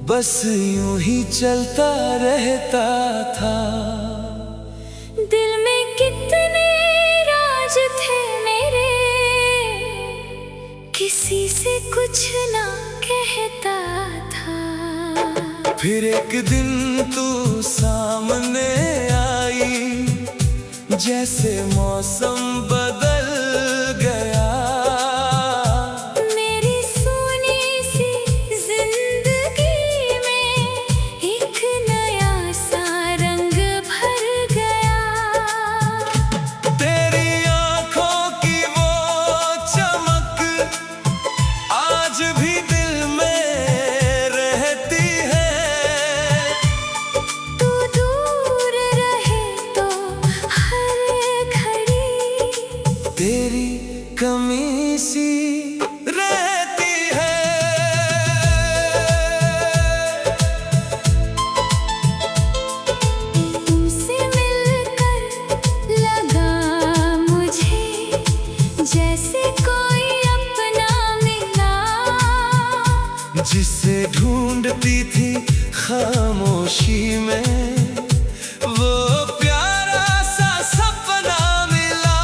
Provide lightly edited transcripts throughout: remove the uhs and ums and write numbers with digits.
बस यूं ही चलता रहता था। दिल में कितने राज थे मेरे, किसी से कुछ ना कहता था। फिर एक दिन तू सामने आई, जैसे मौसम बदल गया। मेरी सोनी सी जिंदगी में एक नया सा रंग भर गया। तेरी आंखों की वो चमक आज भी दिल में रहती है। तू दूर रहे तो हर घड़ी तेरी कमी सी रहती है। तुमसे मिलकर लगा मुझे जैसे कोई अपना मिला, जिसे ढूंढती थी खामोशी में, वो प्यारा सा सपना मिला।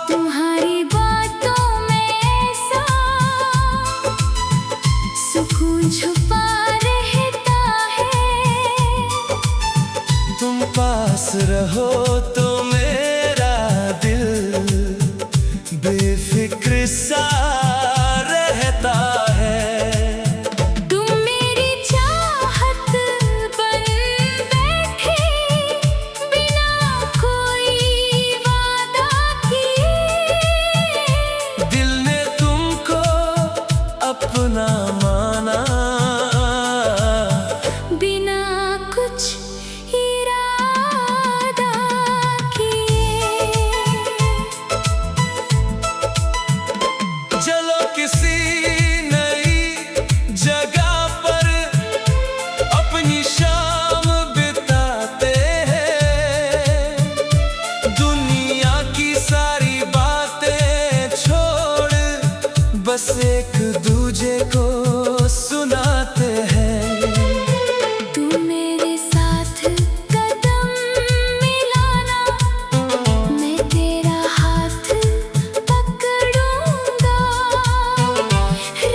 तुम्हारी बातों में ऐसा सुकून छुपा रहता है। तुम पास रहो तो मेरा दिल बेफिक्र सा रहता है। तुम मेरी चाहत बन बैठे बिना कोई वादा किए। दिल ने तुमको अपना माना, बिना कुछ इरादा किए। चलो किसी नई जगह पर अपनी शाम बिताते हैं। दुनिया की सारी बातें छोड़ बस एक दूजे को सुनाते हैं। तू मेरे साथ कदम मिलाना, मैं तेरा हाथ पकड़ूंगा।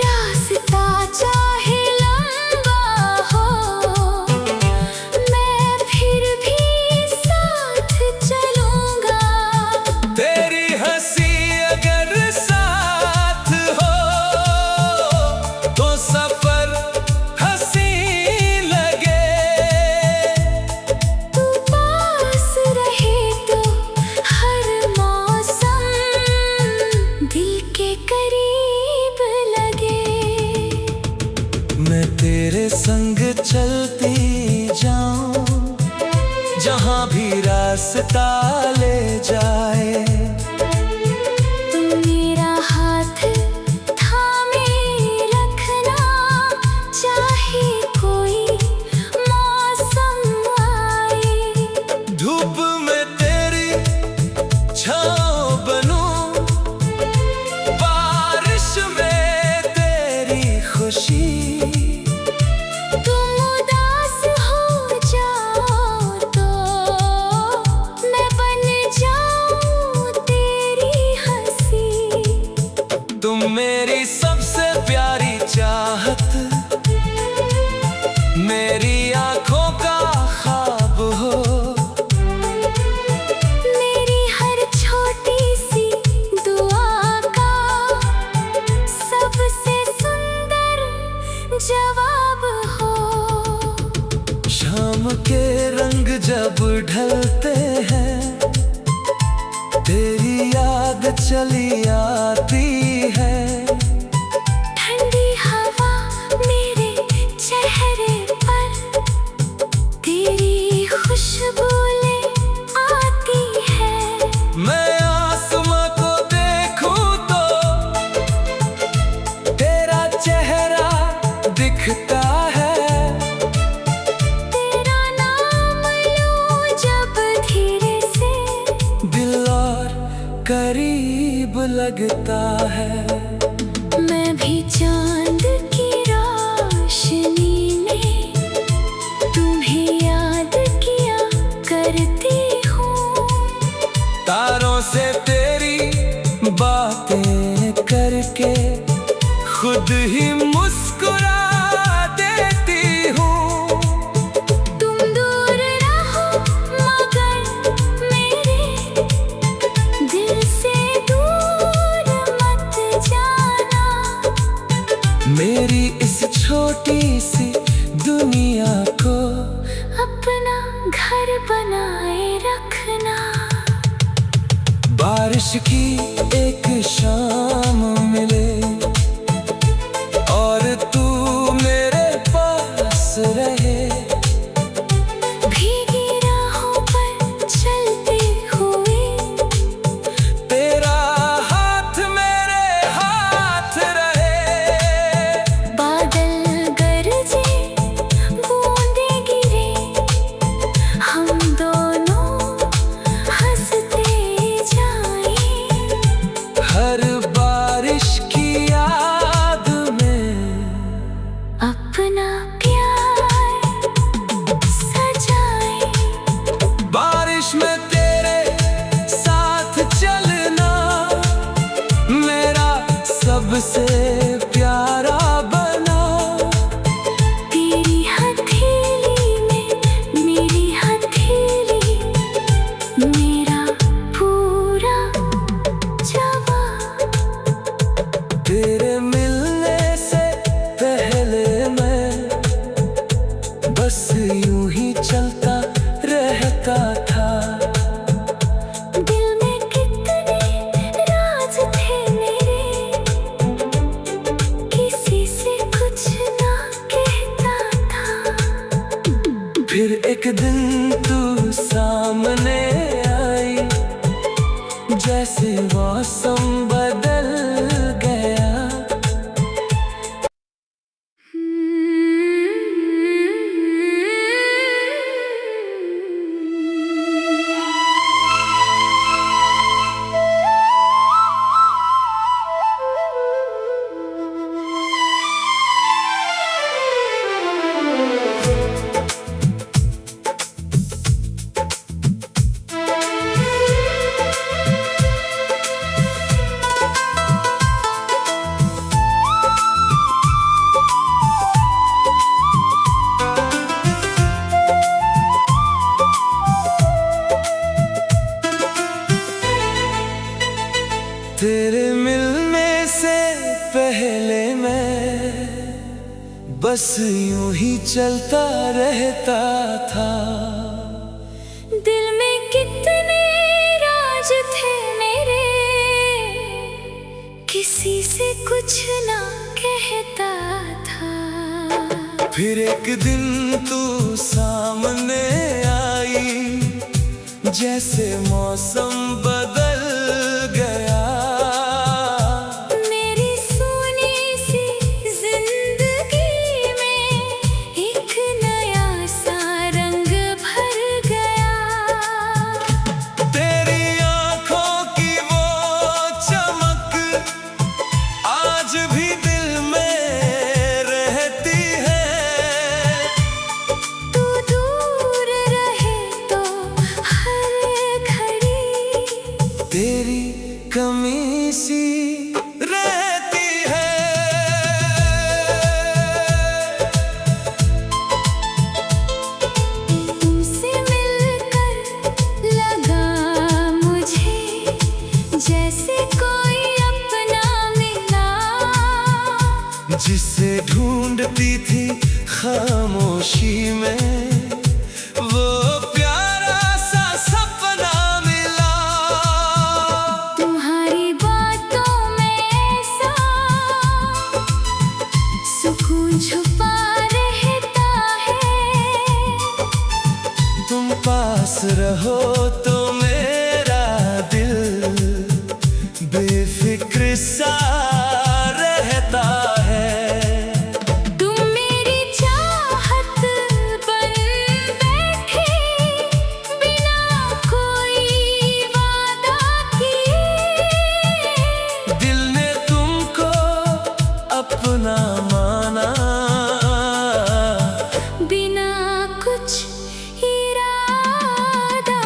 रास्ता चाहे लंबा हो, मैं फिर भी साथ चलूंगा। तेरी हंसी अगर साथ हो तो सफर हंसी लगे। तू पास रहे तो हर मौसम दिल के करीब लगे। मैं तेरे संग चलती जाऊं, जहां भी रास्ता ले जाए। तुम मेरा हाथ थामे रखना, चाहे कोई मौसम आए। धूप में तेरी छाँव बनूं, बारिश में तेरी खुशी। तुम उदास हो जाओ तो मैं बन जाऊं तेरी हंसी। तुम मेरी सबसे प्यारी चाहत, मेरी आंखों का ख्वाब हो। मेरी हर छोटी सी दुआ का सबसे सुंदर जवाब हो। शाम के रंग जब ढलते हैं, तेरी याद चली आती है। ठंडी हवा मेरे चेहरे पर तेरी खुशबू ले आती है। मैं आसमां को देखूं तो तेरा चेहरा दिखता है। तेरा नाम लूं जब धीरे से, दिल और करीब लगता है। मैं भी चांद की रोशनी खुद ही मुस्कुरा देती हूँ। तुम दूर रहो मगर मेरे दिल से दूर मत जाना। मेरी इस छोटी सी दुनिया को अपना घर बनाए रखना। बारिश की एक शाम मिले और तू मेरे पास रहे। भीगी राहों पर चलते हुए तेरा हाथ मेरे हाथ रहे। बादल गरजे बूंदें गिरे हम दोनों हंसते जाएं। हर बारिश की याद में अपना प्यार सजाए। बारिश में तेरे साथ चलना मेरा सबसे प्यारा बना। तेरी हथेली में मेरी हथेली मेरा पूरा जवाब। तेरे मिलने से पहले मैं बस यूं ही चलता रहता था। दिल में कितने राज थे मेरे किसी से कुछ ना कहता था। फिर एक दिन तू सामने आई जैसे मौसम बदल गया। तेरे मिलने से पहले मैं बस यूं ही चलता रहता था। दिल में कितने राज थे मेरे किसी से कुछ ना कहता था। फिर एक दिन तू सामने आई जैसे मौसम बदल गया। मेरी सोनी सी जिंदगी में एक नया सा रंग भर गया। तेरी आंखों की वो चमक आज भी दिल में रहती है। तू दूर रहे तो हर घड़ी तेरी कमी सी रहती है। तुमसे मिलकर लगा मुझे जैसे कोई अपना मिला। जिसे ढूंढती थी खामोशी में वो प्यारा सा सपना मिला। तुम्हारी बातों में ऐसा सुकून छुपा रहता है। तुम पास रहो तो मेरा दिल बेफिक्र सा रहता है। तुम मेरी चाहत बन बैठे बिना कोई वादा किए। दिल ने तुमको अपना माना बिना कुछ इरादा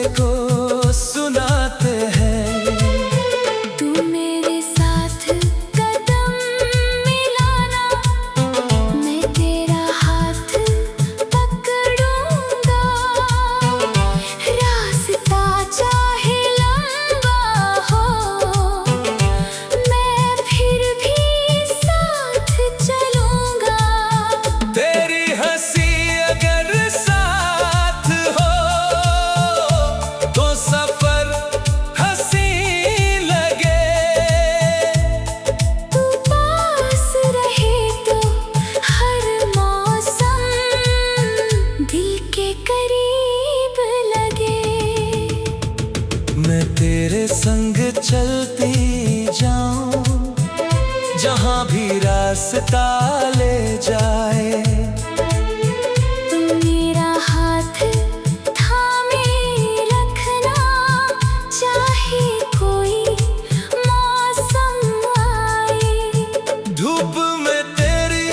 दूसरे को सुनाते हैं। तू मेरे साथ कदम मिलाना, मैं तेरा हाथ पकड़ूंगा। रास्ता चाहे लंबा हो, मैं फिर भी साथ चलूंगा। तेरी हंसी अगर साथ हो तो सफर हंसी लगे। तू पास रहे तो हर मौसम दिल के करीब लगे। मैं तेरे संग चलती जाऊं, जहां भी रास्ता ले जाए। तुम मेरा हाथ थामे रखना, चाहे कोई मौसम आए। धूप में तेरी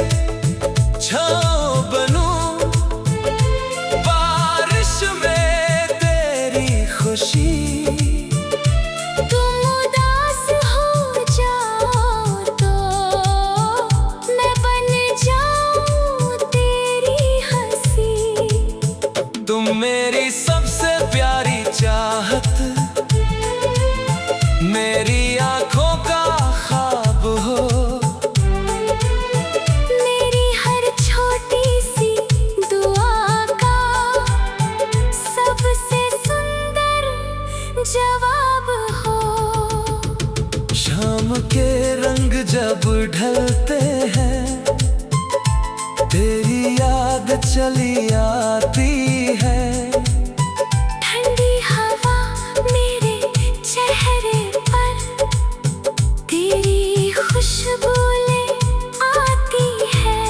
छाँव बनूं, बारिश में तेरी खुशी। तुम उदास हो जाओ तो मैं बन जाऊं तेरी हंसी। तुम मेरी सबसे प्यारी चाहत, मेरी आंखों का ख्वाब हो। मेरी हर छोटी सी दुआ का सबसे सुंदर जवाब हो। शाम के रंग जब ढलते हैं, तेरी याद चली आती है। ठंडी हवा मेरे चेहरे पर तेरी खुशबू ले आती है।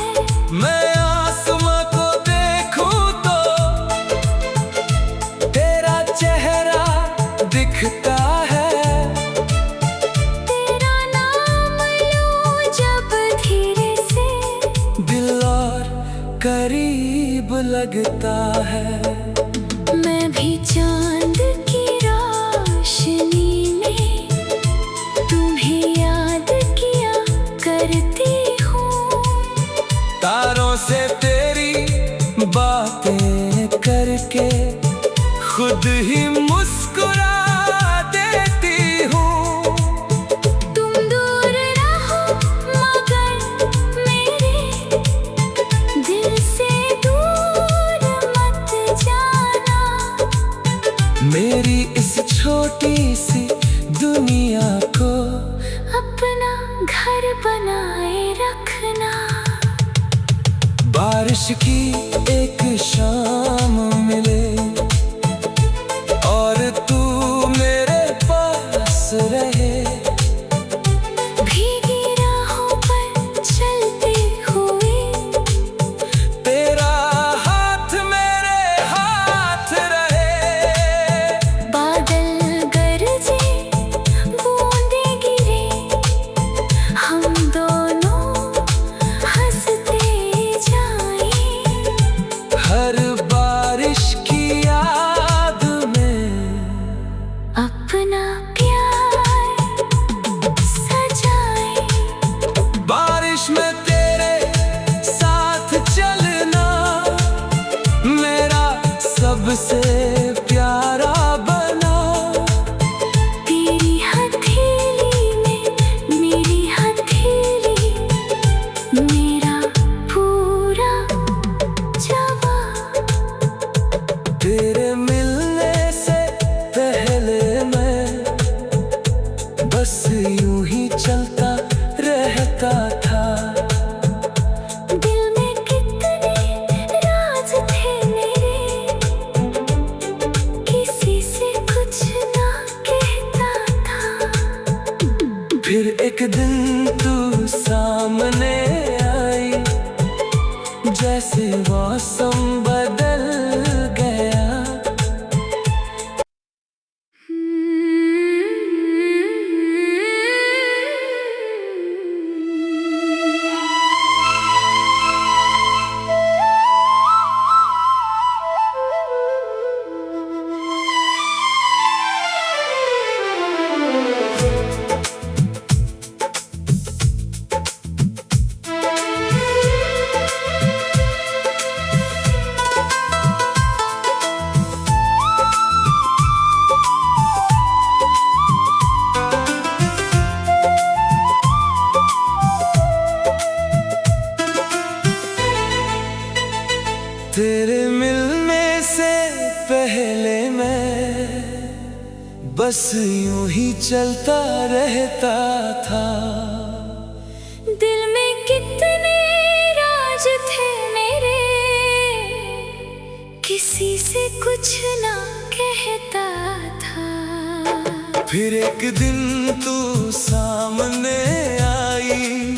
मैं आसमां को देखूं तो तेरा चेहरा दिखता है। तेरा नाम लूं जब धीरे से, दिल और करीब लगता है। मैं भी चांद की रोशनी में तुम्हें याद किया करती हूँ। तारों से तेरी बातें करके खुद ही मुस्कुरा देती हूँ। तुम दूर रहो मगर मेरे दिल से दूर मत जाना। मेरी इस छोटी सी दुनिया को अपना घर बनाए रखना। बारिश की एक शाम मिले और तू मेरे पास रहे। भीगी राहों पर चलते हुए तेरा हाथ मेरे हाथ रहे। बादल गरजे बूंदे गिरे, हम दोनों हंसते जाएं। हर बारिश की याद में अपना प्यार सजाए। बारिश में तेरे साथ चलना मेरा सबसे प्यारा बना। तेरी हथेली में मेरी हथेली, मेरा पूरा जवाब। तेरे मिलने से पहले मैं बस यूं ही चलता रहता था। दिल में कितने राज थे मेरे, किसी से कुछ ना कहता था। फिर एक दिन तू सामने आई, जैसे मौसम बदल गया। बस यूं ही चलता रहता था। दिल में कितने राज थे मेरे, किसी से कुछ ना कहता था। फिर एक दिन तू सामने आई,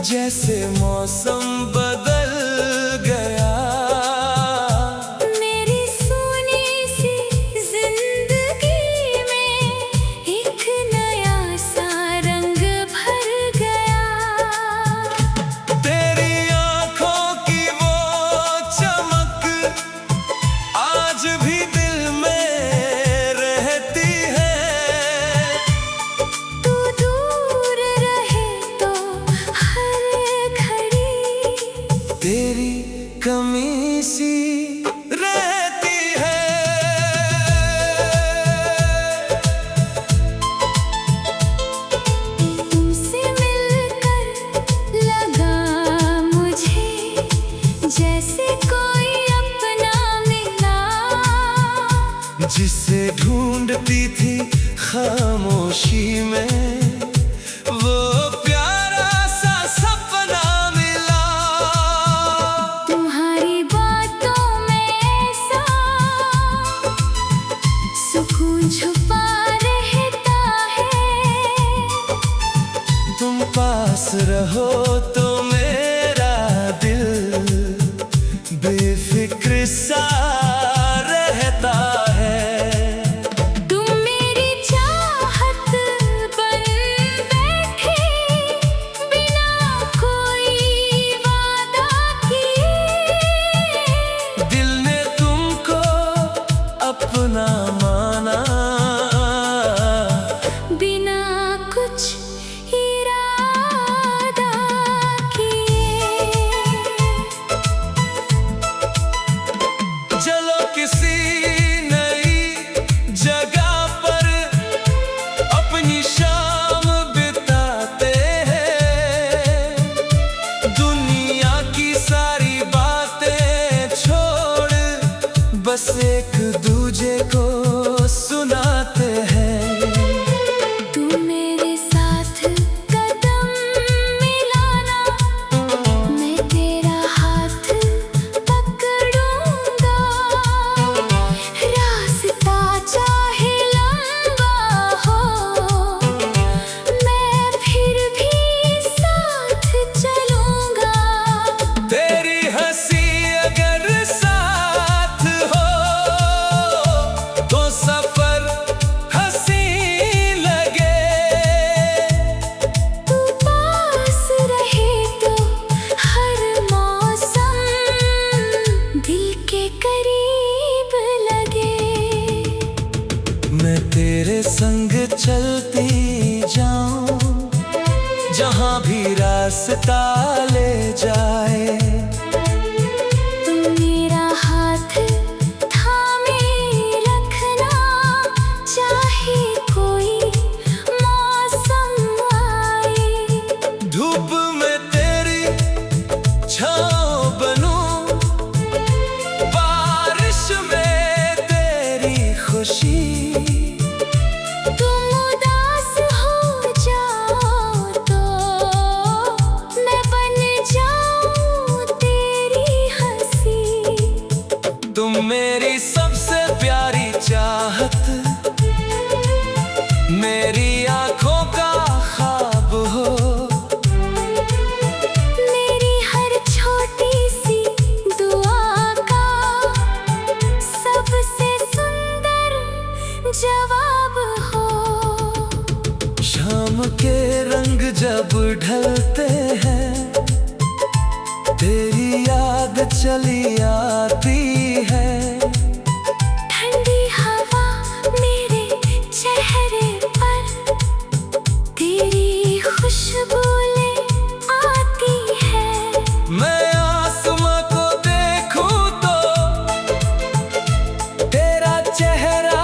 जैसे मौसम बदल गया। मेरी सोनी सी जिंदगी में एक नया सा रंग भर गया। तेरी आंखों की वो चमक आज भी दिल में रहती है। तू दूर रहे तो हर घड़ी तेरी कमी सी रहती है। तुमसे मिलकर लगा मुझे जैसे कोई अपना मिला। जिसे ढूंढती थी खामोशी में, वो प्यारा सा सपना मिला। तुम्हारी बातों में ऐसा सुकून छुपा रहता है। तुम पास रहो तो मेरा दिल बेफिक्र सा रहता है। तुम मेरी चाहत बन बैठे बिना कोई वादा किए। दिल ने तुमको अपना माना, बिना कुछ इरादा किए। चलो किसी नई जगह पर अपनी शाम बिताते हैं। दुनिया की सारी बातें छोड़ बस एक दूजे को सुनाते हैं। तू मेरे साथ कदम मिलाना, मैं तेरा हाथ पकड़ूंगा। रास्ता चाहे लंबा हो, मैं फिर भी साथ चलूंगा। तेरी हंसी अगर साथ हो तो सफर हंसी लगे। तू पास रहे तो हर मौसम दिल के करीब लगे। मैं तेरे संग चलती जाऊं, जहां भी रास्ता ले जाए। तुम मेरा हाथ थामे रखना, चाहे कोई मौसम आए। धूप में तेरी छाँव बनूं, बारिश में तेरी खुशी। तुम उदास हो जाओ तो मैं बन जाऊं तेरी हंसी। तुम मेरी सबसे प्यारी चाहत, मेरी आंखों का ख्वाब हो। मेरी हर छोटी सी दुआ का सबसे सुंदर जवाब हो। शाम के रंग जब ढलते हैं, तेरी याद चली आती है। ठंडी हवा मेरे चेहरे पर तेरी खुशबू ले आती है। मैं आसमां को देखूं तो तेरा चेहरा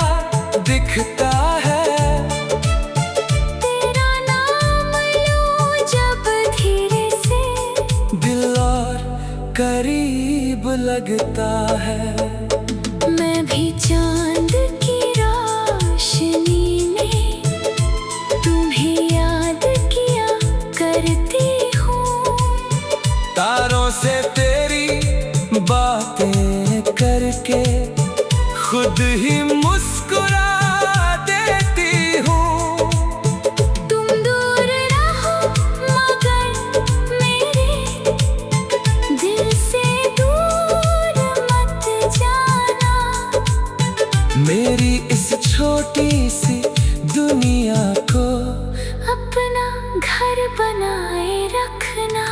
दिखता है। तेरा नाम लूं जब धीरे से, दिल और करीब लगता है। मैं भी चांद की रोशनी खुद ही मुस्कुरा देती हूँ। तुम दूर रहो मगर मेरे दिल से दूर मत जाना। मेरी इस छोटी सी दुनिया को अपना घर बनाए रखना।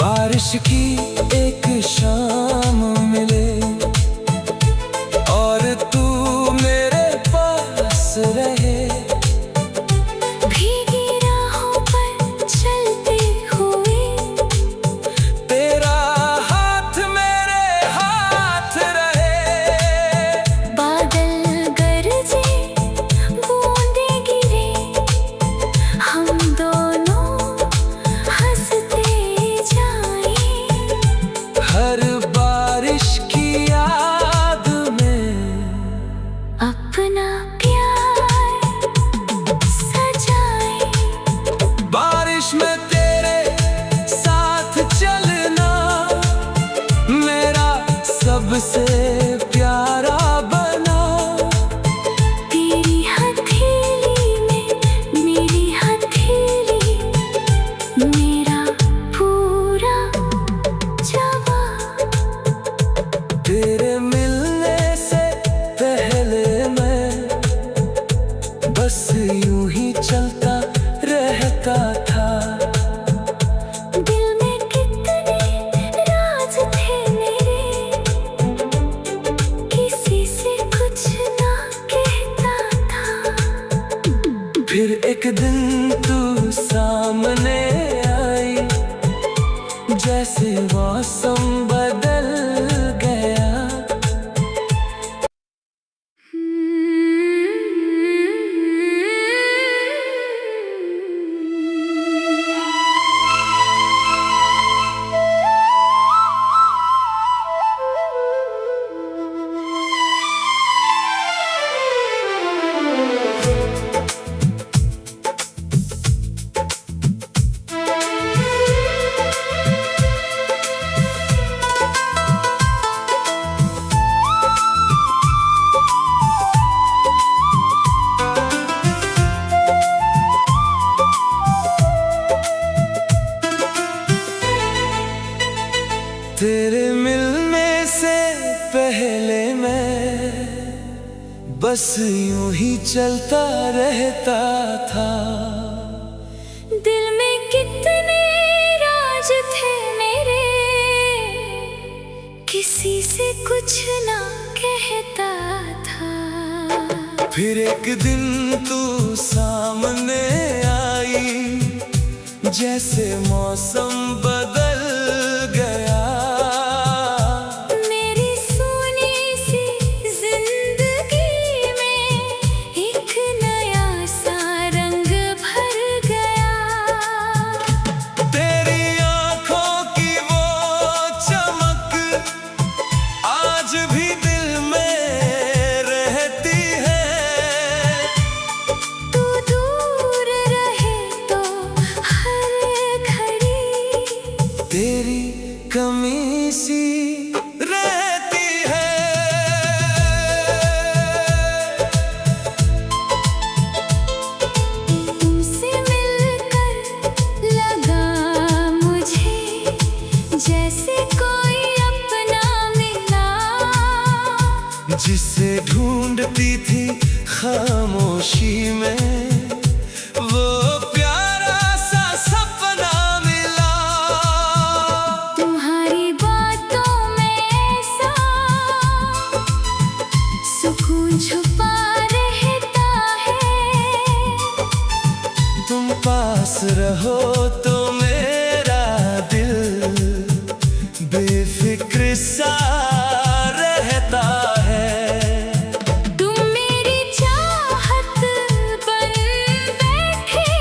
बारिश की एक शाम मिले और तू मेरे पास रहे। भीगी राहों पर चलते हुए तेरा हाथ मेरे हाथ रहे। बादल गरजे बूंदें गिरे हम दोनों हंसते जाएं। हर बारिश की याद में अपना प्यार सजाए। बारिश में तेरे साथ चलना मेरा सबसे प्यारा बना। तेरी हथेली में मेरी हथेली मेरा पूरा जवाब। तेरे मिलने से पहले मैं बस यूं ही चलता रहता था। दिल में कितने राज थे मेरे किसी से कुछ ना कहता था। फिर एक दिन तू सामने आई जैसे मौसम बदल गया। तेरे मिलने से पहले मैं बस यूं ही चलता रहता था। दिल में कितने राज थे मेरे किसी से कुछ ना कहता था। फिर एक दिन तू सामने आई जैसे मौसम बदल गया। मेरी सोनी सी जिंदगी में एक नया सा रंग भर गया। तेरी आंखों की वो चमक आज भी दिल में रहती है। तू दूर रहे तो हर घड़ी तेरी कमी सी रहती है। तुमसे मिलकर लगा मुझे जैसे कोई अपना मिला। जिसे ढूंढती थी खामोशी में वो प्यारा सा सपना मिला। तुम्हारी बातों में ऐसा सुकून छुपा रहता है। तुम पास रहो तो मेरा दिल बेफिक्र सा रहता है। तुम मेरी चाहत बन बैठे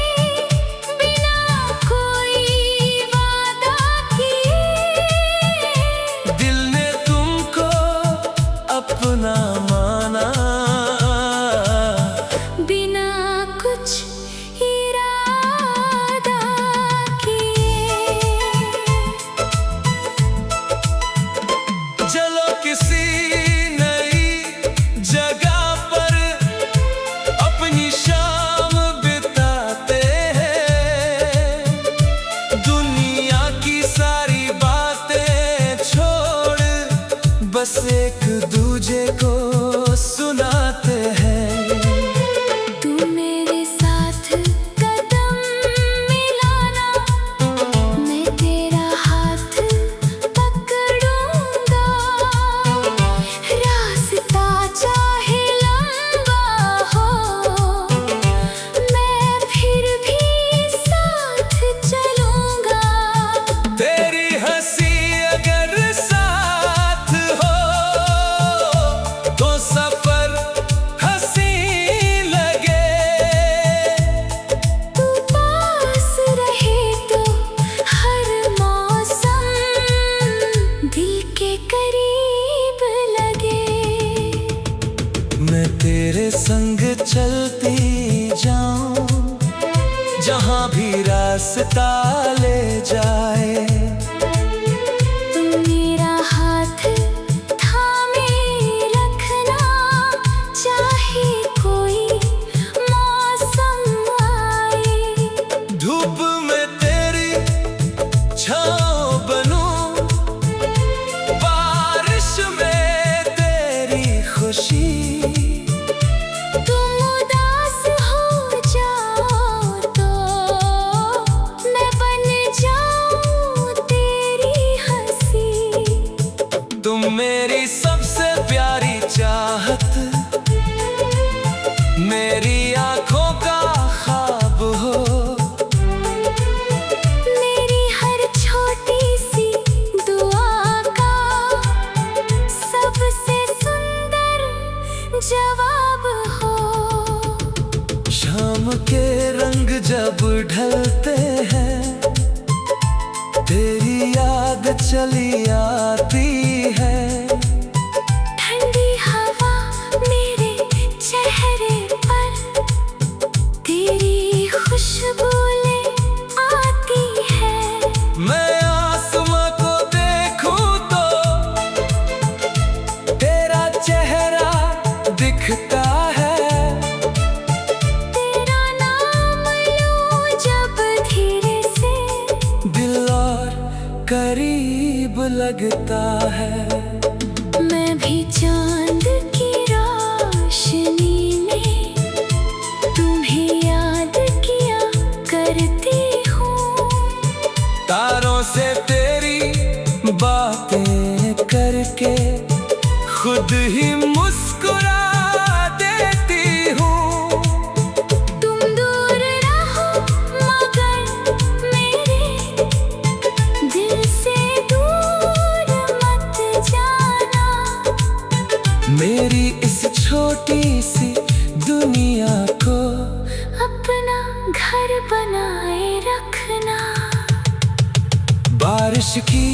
बिना कोई वादा किए। दिल ने तुमको अपना माना बिना कुछ इरादा को सुनाते हैं। तू मेरे साथ कदम मिलाना, मैं तेरा हाथ पकड़ूंगा। रास्ता चाहे लंबा हो, मैं फिर भी साथ चलूंगा। तेरी हंसी अगर साथ हो तो सफर हंसी लगे। तू पास रहे तो हर मौसम दिल के करीब लगे। मैं तेरे संग चलती जाऊं जहां भी रास्ता ले जाए। तू मेरा हाथ थामे रखना, चाहे कोई मौसम आए। धूप में तेरी छाँव बनूं, बारिश में तेरी खुशी। तुम उदास हो जाओ तो मैं बन जाऊं तेरी हंसी। तुम मेरी सबसे प्यारी चाहत, मेरी आंखों का ख्वाब हो। मेरी हर छोटी सी दुआ का सबसे सुंदर जवाब हो। शाम के रंग जब ढलते हैं, तेरी याद चली आती है। ठंडी हवा मेरे चेहरे पर तेरी खुशबू ले आती है। मैं आसमां को देखूं तो तेरा चेहरा दिखता है। तेरा नाम लूं जब धीरे से, दिल और करीब लगता है। मैं भी चांद की रोशनी में तुम्हें याद किया करती हूँ। तारों से तेरी बातें करके खुद ही मुस्कुरा देती हूँ। तुम दूर रहो मगर मेरे दिल से दूर मत जाना। मेरी इस छोटी सी दुनिया को अपना घर बनाए रखना। बारिश की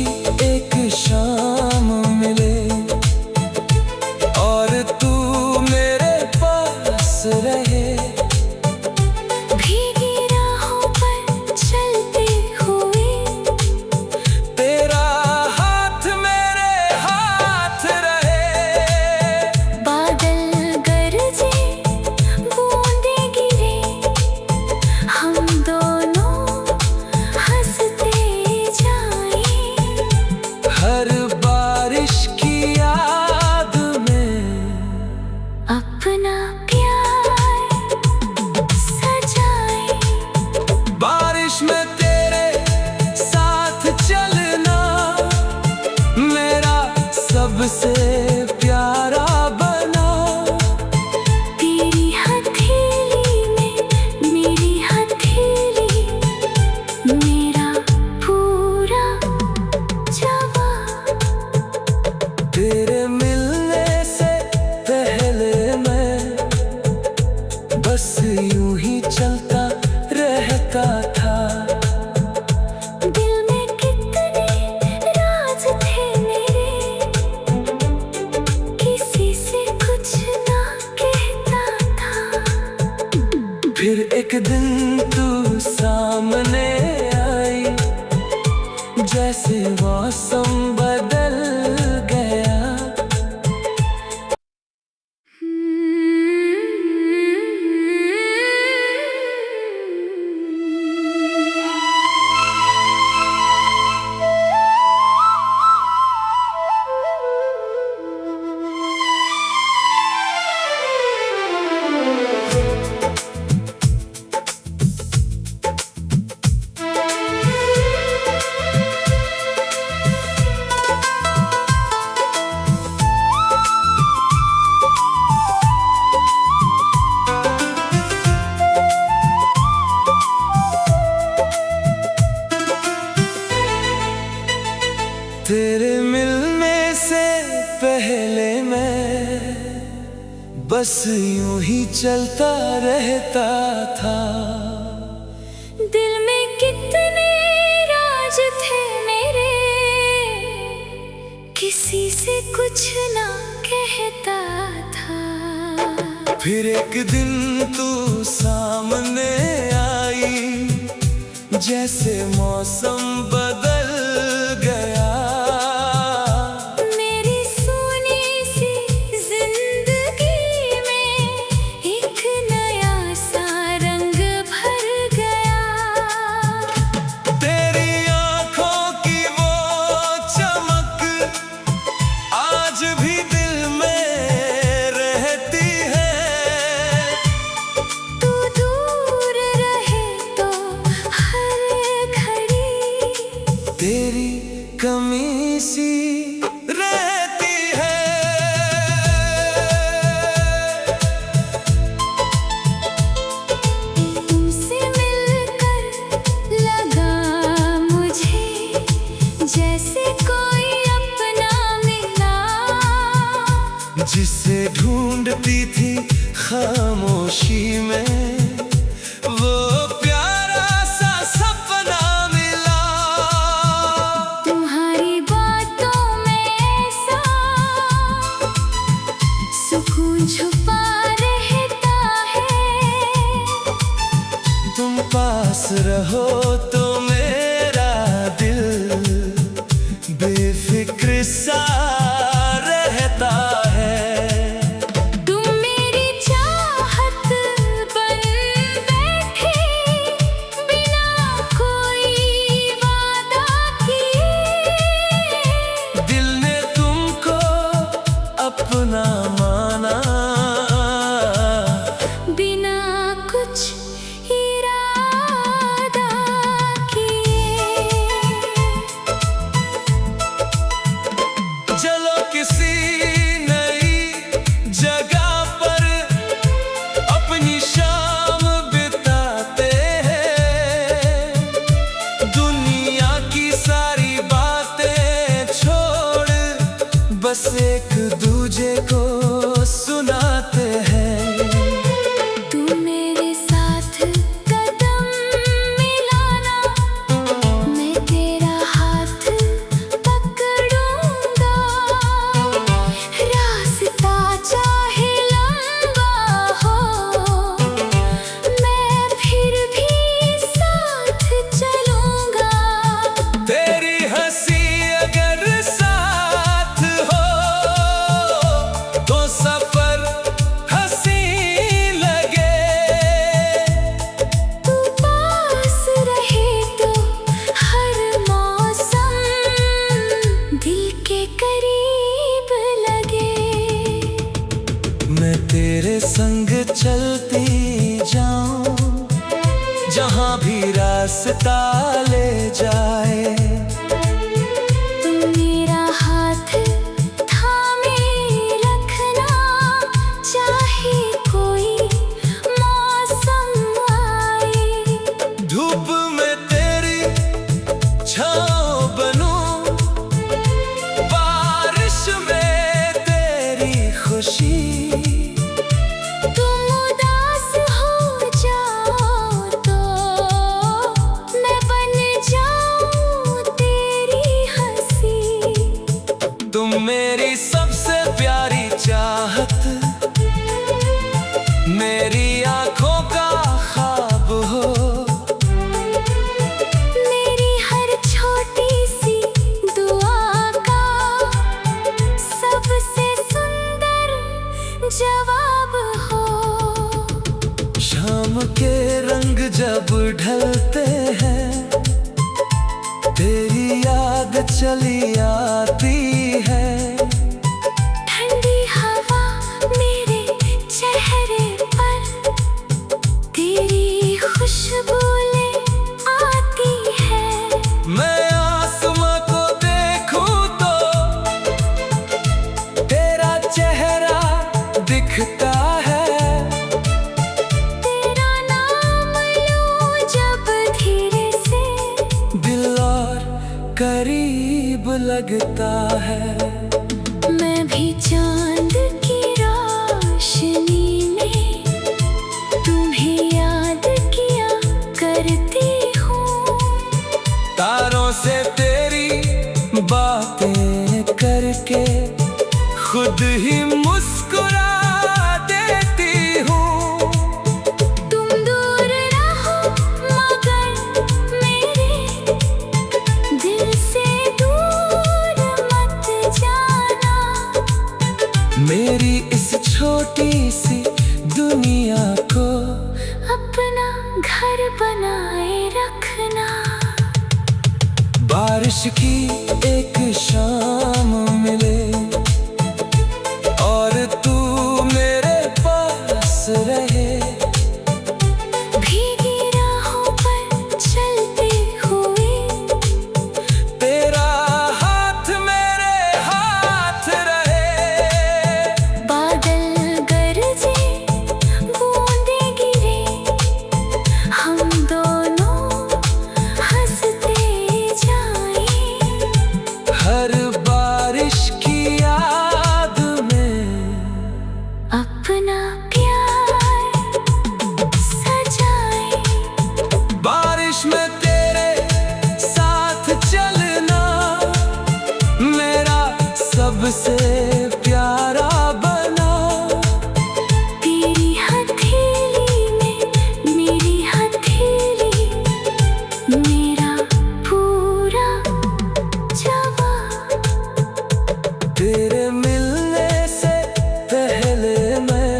एक शाम मिले और तू मेरे पास रहे। भीगी राहों पर चलते हुए तेरा हाथ मेरे हाथ रहे। बादल गरजे बूंदें गिरे, हम दोनों हंसते जाएं। हर बारिश की याद में अपना प्यार सजाए। बारिश में तेरे साथ चलना मेरा सबसे प्यारा बना। तेरी हथेली में मेरी हथेली, मेरा पूरा जवाब। तेरे मिलने से पहले मैं बस यूं ही चलता रहता था। दिल में कितने राज थे मेरे, किसी से कुछ ना कहता था। फिर एक दिन तू सामने आई, जैसे मौसम बदल गया। बस यूं ही चलता रहता था। दिल में कितने राज थे मेरे, किसी से कुछ ना कहता था। फिर एक दिन तू सामने आई, जैसे मौसम बदल गया। मेरी सोनी सी जिंदगी में एक नया सा रंग भर गया। तेरी आंखों की वो चमक आज भी दिल में रहती है। तू दूर रहे तो हर घड़ी तेरी कमी सी रहती है। तुमसे मिलकर लगा मुझे जैसे कोई अपना मिला, जिसे ढूंढती थी खामोशी में, वो प्यारा सा सपना मिला। तुम्हारी बातों में ऐसा सुकून छुपा रहता है। तुम पास रहो तो मेरा दिल बेफिक्र सा रहता है। तुम मेरी चाहत बन बैठे बिना कोई वादा किए। दिल ने तुमको अपना माना, बिना कुछ इरादा किए। चलो किसी नई जगह पर अपनी शाम बिताते हैं। दुनिया की सारी बातें छोड़ बस एक दूजे को सुनाते हैं। तू मेरे साथ कदम मिलाना, मैं तेरा हाथ पकड़ूंगा। रास्ता चाहे लंबा हो, मैं फिर भी साथ चलूंगा। तेरी हंसी अगर साथ हो तो सफर हंसी लगे। तू पास रहे तो हर मौसम दिल के करीब लगे। मैं तेरे संग चलती जाऊं, जहां भी रास्ता ले जाए। तुम मेरा हाथ थामे रखना, चाहे कोई मौसम आए। धूप में तेरी छाँव बनूं, बारिश में तेरी खुशी। तुम उदास हो जाओ तो मैं बन जाऊं तेरी हंसी। तुम मेरी सबसे प्यारी चाहत, मेरी आंखों का ख्वाब हो। मेरी हर छोटी सी दुआ का सबसे सुंदर जवाब हो। शाम के रंग जब ढलते हैं, तेरी याद चली आती है। ठंडी हवा मेरे चेहरे पर तेरी खुशबू ले आती है। मैं आसमां को देखूं तो तेरा चेहरा दिखता है। तेरा नाम लूं जब धीरे से, दिल और करीब लगता है। मैं भी चांद की रोशनी के खुद ही मुस्कुरा देती हूँ। तुम दूर रहो मगर मेरे दिल से दूर मत जाना। मेरी इस छोटी सी दुनिया को अपना घर बनाए रखना। बारिश की एक शाम मिले और तू मेरे पास रहे। भीगी राहों पर चलते हुए तेरा हाथ मेरे हाथ रहे। बादल गरजे बूंदे गिरे हम दोनों हंसते जाएं। हर बारिश की याद में अपना प्यार सजाए। बारिश में तेरे साथ चलना मेरा सबसे प्यारा बना। तेरी हथेली में मेरी हथेली मेरा पूरा जवाब। तेरे मिलने से पहले मैं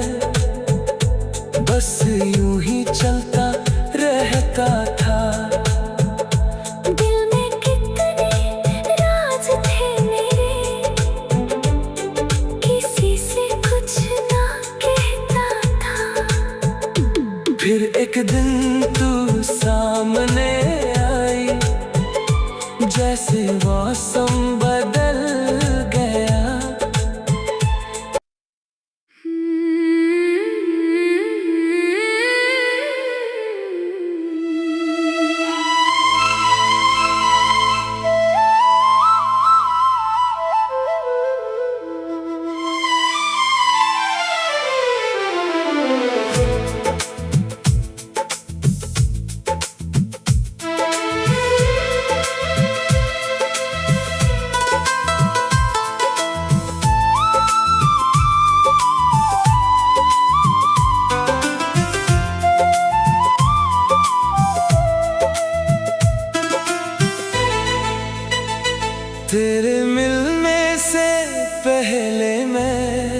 बस यूं ही चलता रहता था। दिल में कितने राज थे मेरे किसी से कुछ ना कहता था। फिर एक दिन तू सामने आई जैसे मौसम बदल गया। तेरे मिलने से पहले मैं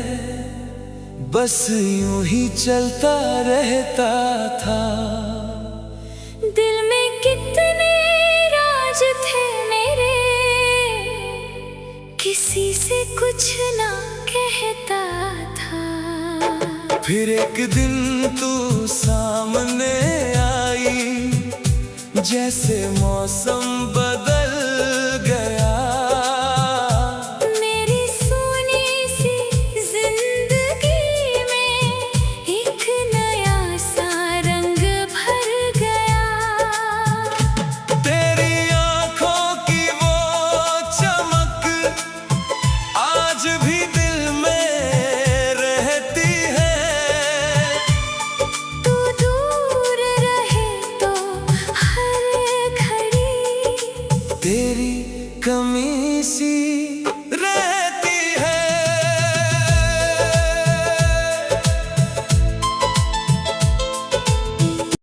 बस यूं ही चलता रहता था। दिल में कितने राज थे मेरे किसी से कुछ ना कहता था। फिर एक दिन तू सामने आई जैसे मौसम बदल गया। मेरी सोनी सी जिंदगी में एक नया सा रंग भर गया। तेरी आंखों की वो चमक आज भी दिल में रहती है। तू दूर रहे तो हर घड़ी तेरी कमी सी